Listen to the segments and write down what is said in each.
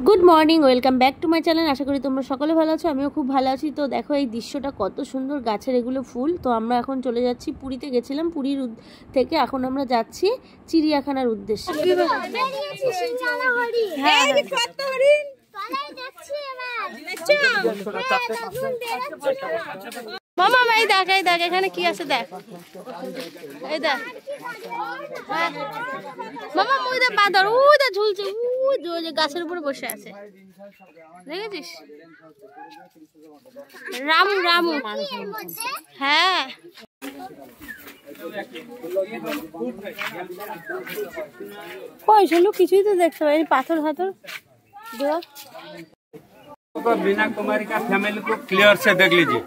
Good morning, welcome back to my channel. আশা করি তোমরা সকলে ভালো আছো, আমিও খুব ভালো আছি। তো দেখো এই দৃশ্যটা কত সুন্দর, গাছের এগুলো ফুল। তো আমরা এখন চলে যাচ্ছি, পুরীতে গেছিলাম, পুরীর থেকে এখন আমরা যাচ্ছি চিড়িয়াখানার উদ্দেশ্যে। মামা এই দেখ, এই দেখ এখানে কি আছে দেখ, এই দেখ মামা, ওই দেখ বাঁদর, ওই দেখ ঝুলছে, ওই যে গাছের উপরে বসে আছে, দেখেছিস? রামু রামু, হ্যাঁ। কই শুনলু, কিছুই তো দেখতে পাই, পাথর ফাথর। बीना कुमारी का फैमिली को क्लियर से देख लीजिए।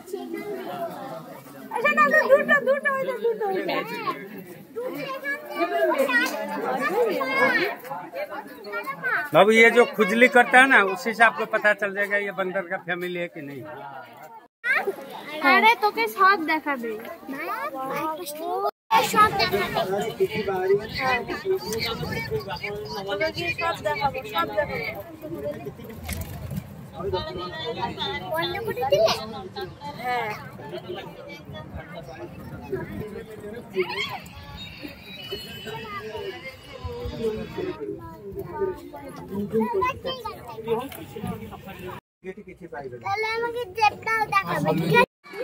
बाबू ये जो खुजली करता है ना, उसी से आपको पता चल जाएगा ये बंदर का फैमिली है कि नहीं। अरे तो के सब देखा दे, सब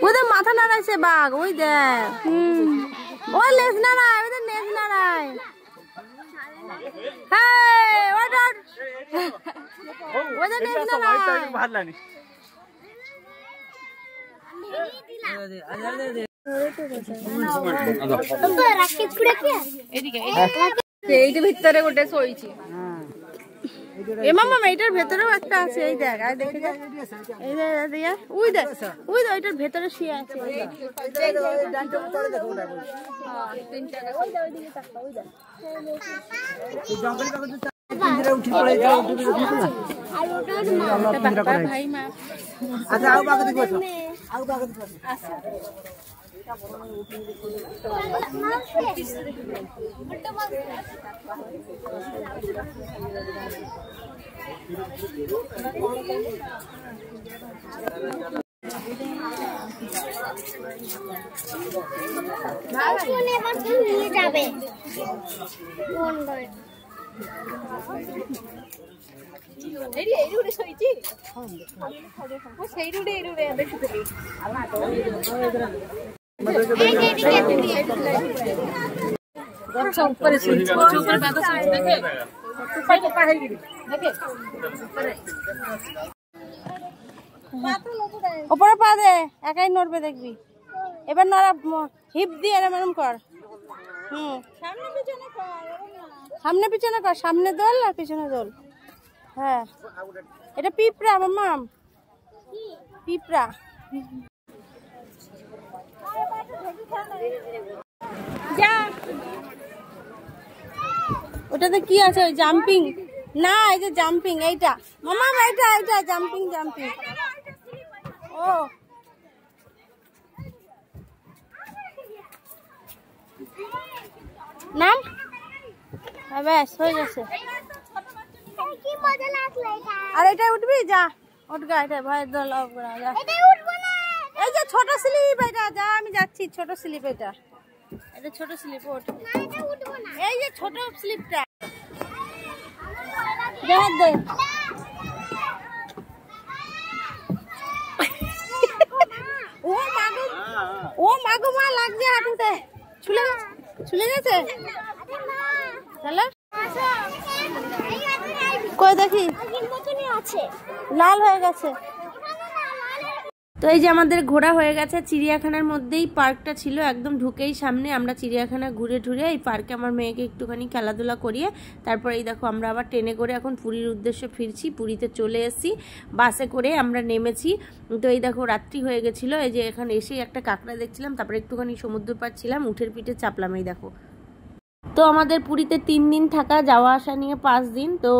ওদের মাথা নাড়াইছে বাঘ, ওই দেখ, ওই লেজ নাড়ায়, ওদের লেজ নাড়ায়। হ্যাঁ ওদের লেজ নাড়ায়। এইটার ভিতরে গোটে শোইছি, এ মামা এইটার ভেতরেও একটা আছে, এই দেখ, আর দেখে দেখ, এই দেখ, ওই দেখ, ওই দেখ, এটার ভেতরে শুয়ে আছে। ওপরে পা দে, একাই নড়বে দেখবি। এবার নড়া, হিপ দিয়ে এরম কর। সামনে পিছনে কর, সামনে দোল আর পিছনে দোল। হ্যাঁ, এটা পিঁপড়া মামা, পিঁপড়া। যা, ওটাতে কি আছে? ওই জাম্পিং না, এই যে জাম্পিং, এইটা মামা, এইটা এইটা জাম্পিং, জাম্পিং। ও নাম, ব্যাস হয়ে গেছে। আর এটা উঠবি, যা উঠগা, এটা ভয়ের দল। এই যে ছোট স্লিপ, এটা যা, আমি যাচ্ছি, ছোট স্লিপ, এটা এটা ছোট স্লিপ, ওঠ। এই যে ছোট স্লিপটা, দেখ দে। ও মাগো মা, লাগছে হাঁটুতে, ছুলে গেছে। কই দেখি, লাল হয়ে গেছে। তো এই যে আমাদের ঘোরা হয়ে গেছে, চিড়িয়াখানার মধ্যেই পার্কটা ছিল, একদম ঢুকেই সামনে। আমরা চিড়িয়াখানা ঘুরে ঠুরে এই পার্কে আমার মেয়েকে একটুখানি খেলাধুলা করিয়ে তারপরে এই দেখো আমরা আবার ট্রেনে করে এখন পুরীর উদ্দেশ্যে ফিরছি। পুরীতে চলে এসেছি, বাসে করে আমরা নেমেছি। তো এই দেখো রাত্রি হয়ে গেছিলো, এই যে এখানে এসেই একটা কাঁকড়া দেখছিলাম, তারপরে একটুখানি সমুদ্র পার ছিলাম, উঠের পিঠে চাপলাম। এই দেখো, তো আমাদের পুরীতে 3 দিন থাকা, যাওয়া আসা নিয়ে 5 দিন। তো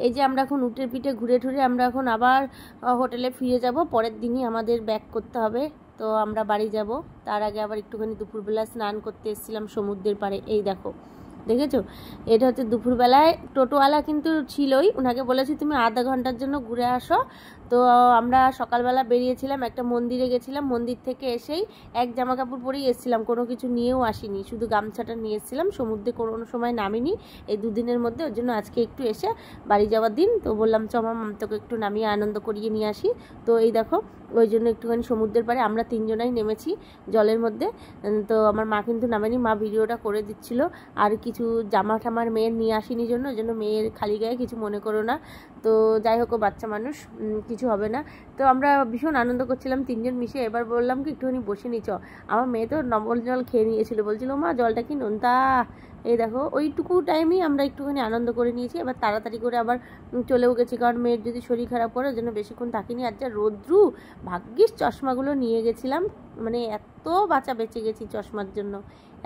এই যে আমরা এখন উটের পিঠে ঘুরে ঠুরে আমরা এখন আবার হোটেলে ফিরে যাব। পরের দিনই আমাদের ব্যাক করতে হবে, তো আমরা বাড়ি যাব। তার আগে আবার একটুখানি দুপুরবেলা স্নান করতে এসেছিলাম সমুদ্রের পাড়ে। এই দেখো দেখেছো? এটা হচ্ছে দুপুরবেলায় টোটোওয়ালা কিন্তু ছিলই, ওনাকে বলেছি তুমি আধা ঘন্টার জন্য ঘুরে আসো। তো আমরা সকালবেলা বেরিয়েছিলাম, একটা মন্দিরে গেছিলাম, মন্দির থেকে এসেই এক জামা কাপড় পরেই এসেছিলাম, কোনো কিছু নিয়েও আসিনি, শুধু গামছাটা নিয়ে এসেছিলাম। সমুদ্রে কোনো সময় নামিনি এই দুদিনের মধ্যে, ওর জন্য আজকে একটু এসে বাড়ি যাওয়ার দিন তো বললাম চ মাম তোকে একটু নামিয়ে আনন্দ করিয়ে নিয়ে আসি। তো এই দেখো ওই জন্য একটুখানি সমুদ্রের পাড়ে আমরা তিনজনাই নেমেছি জলের মধ্যে। তো আমার মা কিন্তু নামেনি, মা ভিডিওটা করে দিচ্ছিল। আর কিছু জামা ঠামার মেয়ের নিয়ে আসিনি জন্য, ওই জন্য মেয়ের খালি গায়ে কিছু মনে করো না। তো যাই হোক, বাচ্চা মানুষ, কিছু হবে না। তো আমরা ভীষণ আনন্দ করছিলাম তিনজন মিশে। এবার বললাম কি একটুখানি বসে নিচ, আমার মেয়ে তো নবল জল খেয়ে নিয়েছিল, বলছিল মা জলটা কি নোনতা। এই দেখো ওইটুকু টাইমেই আমরা একটুখানি আনন্দ করে নিয়েছি। এবার তাড়াতাড়ি করে আবার চলেও গেছি, কারণ মেয়ের যদি শরীর খারাপ করে, ওই জন্য বেশিক্ষণ থাকিনি। আর যা রোদ্রু, ভাগ্যিস চশমাগুলো নিয়ে গেছিলাম, মানে এত বাঁচা বেঁচে গেছি চশমার জন্য।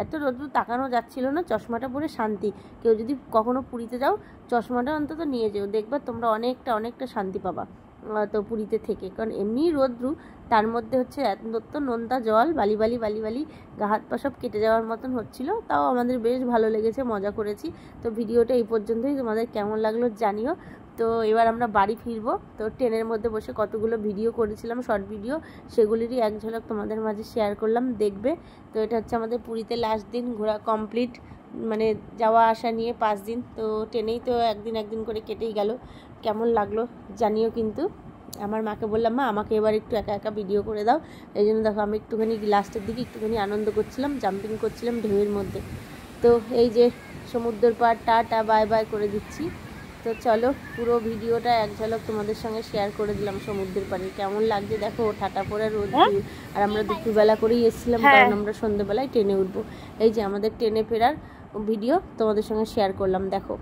এত রোদ্রু তাকানো যাচ্ছিল না, চশমাটা পরে শান্তি। কেউ যদি কখনো পুরীতে যাও চশমাটা অন্তত নিয়ে যেও, দেখবে তোমরা অনেকটা শান্তি পাবা তো পুরীতে থেকে। কারণ এমনি রোদ্রু, তার মধ্যে হচ্ছে এত নোনতা জল, বালি গা হাত পা সব কেটে যাওয়ার মতন হচ্ছিল। তাও আমাদের বেশ ভালো লেগেছে, মজা করেছি। তো ভিডিওটা এই পর্যন্তই, তোমাদের কেমন লাগলো জানিও। তো এবার আমরা বাড়ি ফিরবো। তো ট্রেনের মধ্যে বসে কতগুলো ভিডিও করেছিলাম, শর্ট ভিডিও, সেগুলিরই এক ঝলক তোমাদের মাঝে শেয়ার করলাম, দেখবে। তো এটা হচ্ছে আমাদের পুরীতে লাস্ট দিন, ঘোরা কমপ্লিট, মানে যাওয়া আসা নিয়ে 5 দিন। তো ট্রেনেই তো একদিন করে কেটেই গেল। কেমন লাগলো জানিও কিন্তু। আমার মাকে বললাম মা আমাকে এবার একটু একা ভিডিও করে দাও। এই জন্য দেখো আমি একটুখানি লাস্টের দিকে একটুখানি আনন্দ করছিলাম, জাম্পিং করছিলাম ঢেউয়ের মধ্যে। তো এই যে সমুদ্রের পাড় টাটা বাই বাই করে দিচ্ছি। তো চলো পুরো ভিডিওটা এক ঝলক তোমাদের সঙ্গে শেয়ার করে দিলাম সমুদ্রের পাড়ে। কেমন লাগছে দেখো, ঠাটা পড়ে রোদ। আর আমরা দুপুরবেলা করেই এসেছিলাম, কারণ আমরা সন্ধ্যেবেলায় ট্রেনে উঠবো। এই যে আমাদের ট্রেনে ফেরার ভিডিও তোমাদের সঙ্গে শেয়ার করলাম, দেখো।